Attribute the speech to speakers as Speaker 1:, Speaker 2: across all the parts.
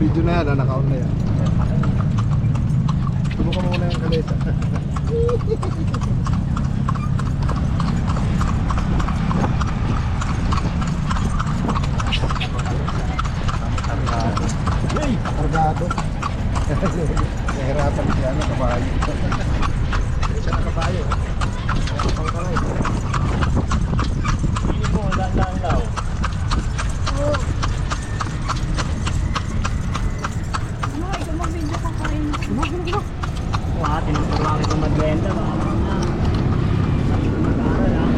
Speaker 1: Naka-video na yan, naka-on na yan. Subukan mo muna yung kalesa. Hey! Kargado. Nahirapan siya na kabayo. Siya na kabayo. Pang kalay.
Speaker 2: Hindi mo, lang daw.
Speaker 3: Ikaw mag-video ka pa rin.
Speaker 2: Tinuturuan ko magbenta. Mag-aaral lang.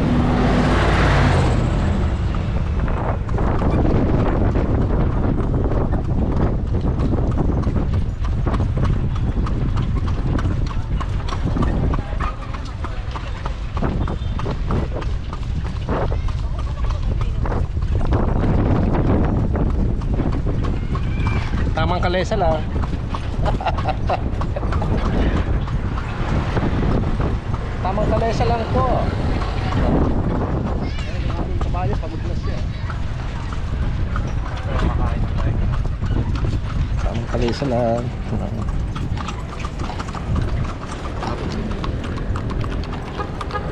Speaker 1: Tamang kalesa lang. Tamang kalesa lang po. Kabayo, pagod na siya. Tamang kalesa lang.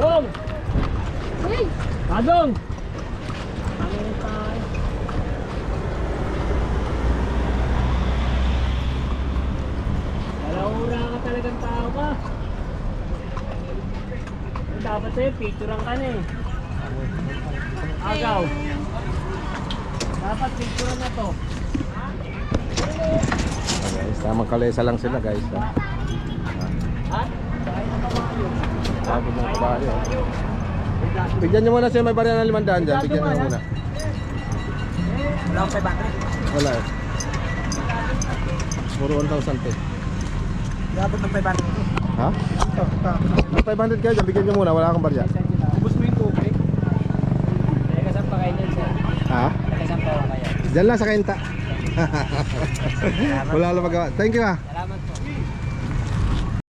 Speaker 2: Dong!
Speaker 3: Hey!
Speaker 2: Padong! Ano tayo? Wala ka talagang tao ka. Dapat sa'yo, picturean ka na eh. Agaw. Dapat picturean na to.
Speaker 1: Guys, tamang kalesa lang sila guys.
Speaker 2: Ha? Sakay na kabayo.
Speaker 1: Pagod ng kabayo. Bigyan nyo muna siya, may barya ng 500 dyan. Bigyan nyo muna.
Speaker 2: Wala akong 500.
Speaker 1: Wala eh. Puro 1,000 pe.
Speaker 2: Dapat ng 500.
Speaker 1: Ha? May 500 kayo dyan, bigyan nyo muna, wala akong barya.
Speaker 2: Ubus mo yung tubig. Teka, saan pa kayo dyan, sir?
Speaker 1: Ha?
Speaker 2: Teka, saan pa kayo?
Speaker 1: Diyan lang sa kainta. Wala lang magawa. Thank you ah.